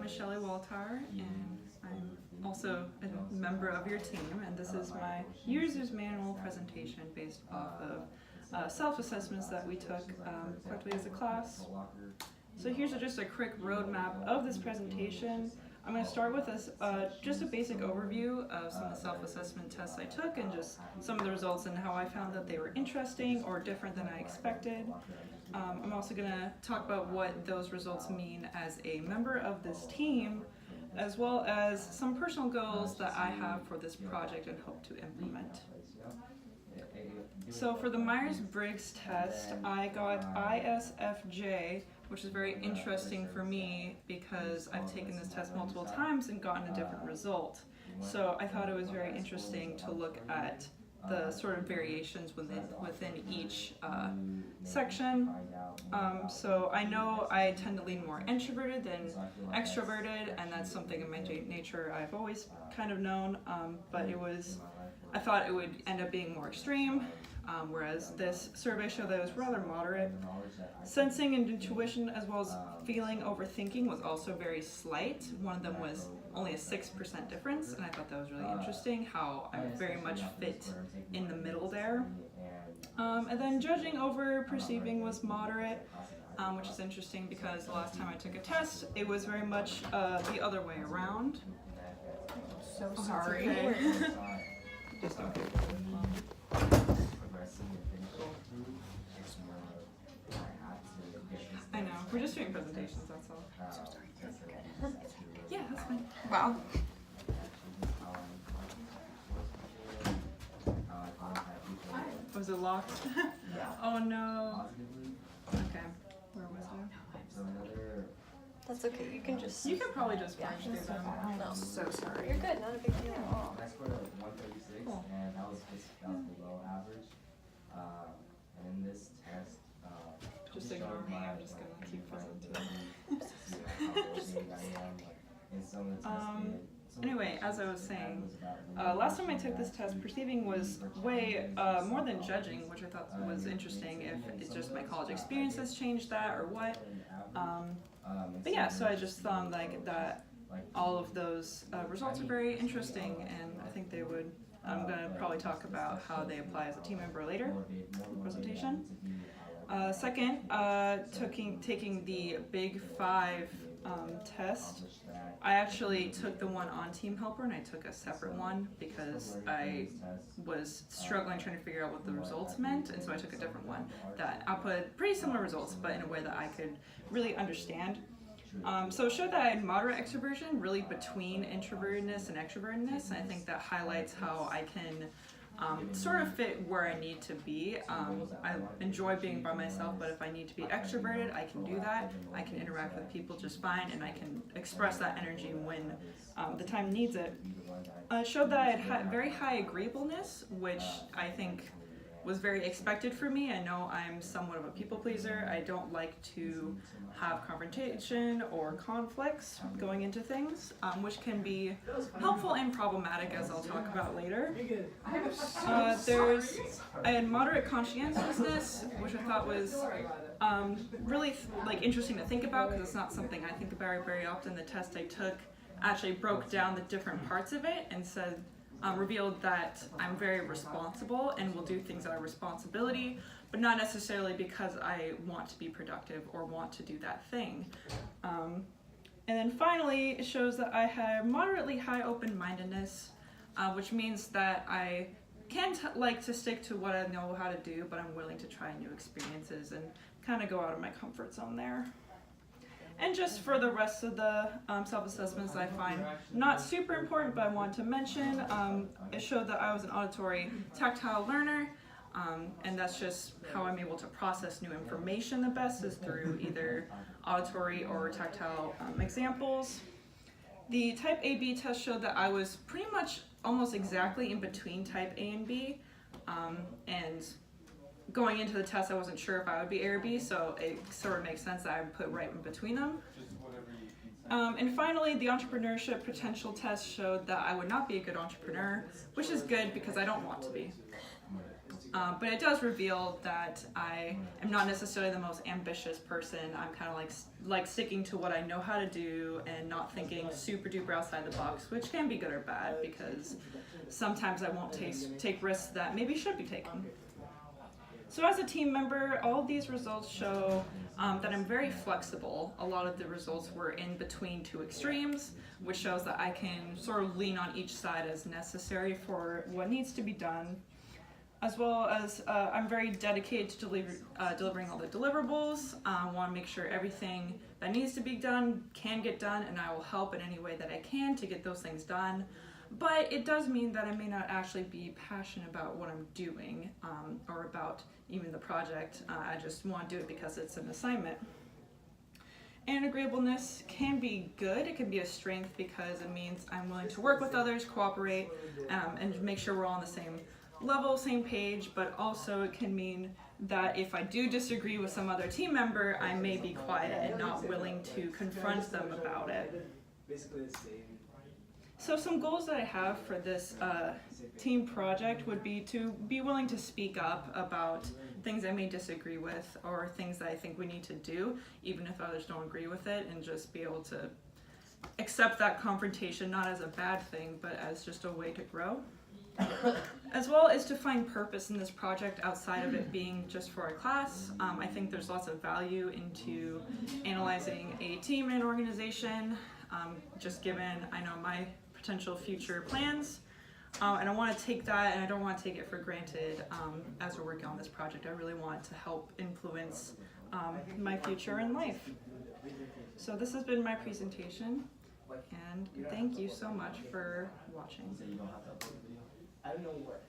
is Shelley Waltar, and I'm also a member of your team, and this is my user's manual presentation based off of self-assessments that we took quickly as a class. So here's just a quick roadmap of this presentation. I'm going to start with just a basic overview of some of the self-assessment tests I took and just some of the results and how I found that they were interesting or different than I expected. I'm also going to talk about what those results mean as a member of this team, as well as some personal goals that I have for this project and hope to implement. So for the Myers-Briggs test, I got ISFJ, which is very interesting for me because I've taken this test multiple times and gotten a different result. So I thought it was very interesting to look at the sort of variations within each section. So I know I tend to lean more introverted than extroverted, and that's something in my nature I've always kind of known, but I thought it would end up being more extreme. Whereas this survey showed that it was rather moderate. Sensing and intuition, as well as feeling overthinking, was also very slight. One of them was only a 6% difference, and I thought that was really interesting, how I very much fit in the middle there. And then judging over perceiving was moderate, which is interesting because the last time I took a test, it was very much the other way around. So sorry. Okay. Just don't. I know, we're just doing presentations, that's all. So sorry. That's okay. Yeah, that's fine. Wow. Was it locked? Oh no. Okay, where was I? That's okay. You can just. You can probably just flash through them. No, so sorry. You're good. Not a big deal at all. I scored a 136, Cool. and that was below average. And in this test, Just ignore me, I'm just gonna keep presenting. Anyway, as I was saying, last time I took this test, perceiving was way more than judging, which I thought was interesting, if it's just my college experience has changed that or what. But yeah, so I just thought that all of those results are very interesting, and I think they would. I'm going to probably talk about how they apply as a team member later in the presentation. Second, taking the Big 5 test. I actually took the one on Team Helper, and I took a separate one because I was struggling trying to figure out what the results meant, and so I took a different one that output pretty similar results, but in a way that I could really understand. So it showed that I had moderate extroversion, really between introvertedness and extrovertedness, and I think that highlights how I can sort of fit where I need to be. I enjoy being by myself, but if I need to be extroverted, I can do that. I can interact with people just fine, and I can express that energy when the time needs it. It showed that I had very high agreeableness, which I think was very expected for me. I know I'm somewhat of a people pleaser. I don't like to have confrontation or conflicts going into things, which can be helpful and problematic, as I'll talk about later. I had moderate conscientiousness, which I thought was really interesting to think about, because it's not something I think about very often. The test I took actually broke down the different parts of it and said, revealed that I'm very responsible and will do things out of responsibility, but not necessarily because I want to be productive or want to do that thing. And then finally, it shows that I have moderately high open-mindedness, which means that I can like to stick to what I know how to do, but I'm willing to try new experiences and kind of go out of my comfort zone there. And just for the rest of the self-assessments I find not super important, but I want to mention, it showed that I was an auditory tactile learner, and that's just how I'm able to process new information the best, is through either auditory or tactile examples. The type A-B test showed that I was pretty much almost exactly in between type A and B, and going into the test, I wasn't sure if I would be A or B, so it sort of makes sense that I would put right in between them. And finally, the entrepreneurship potential test showed that I would not be a good entrepreneur, which is good because I don't want to be. But it does reveal that I am not necessarily the most ambitious person. I'm kind of like sticking to what I know how to do and not thinking super duper outside the box, which can be good or bad because sometimes I won't take risks that maybe should be taken. So as a team member, all of these results show that I'm very flexible. A lot of the results were in between two extremes, which shows that I can sort of lean on each side as necessary for what needs to be done. As well as I'm very dedicated to delivering all the deliverables. I want to make sure everything that needs to be done can get done, and I will help in any way that I can to get those things done. But it does mean that I may not actually be passionate about what I'm doing or about even the project. I just want to do it because it's an assignment. And agreeableness can be good. It can be a strength because it means I'm willing to work with others, cooperate, and make sure we're all on the same level, same page, but also it can mean that if I do disagree with some other team member, I may be quiet and not willing to confront them about it. So some goals that I have for this team project would be to be willing to speak up about things I may disagree with or things that I think we need to do, even if others don't agree with it, and just be able to accept that confrontation not as a bad thing, but as just a way to grow. As well as to find purpose in this project outside of it being just for a class. I think there's lots of value into analyzing a team and organization, just given I know my potential future plans. And I want to take that, and I don't want to take it for granted as we're working on this project. I really want to help influence my future in life. So this has been my presentation, and thank you so much for watching. So you don't have to upload the video. I don't know what.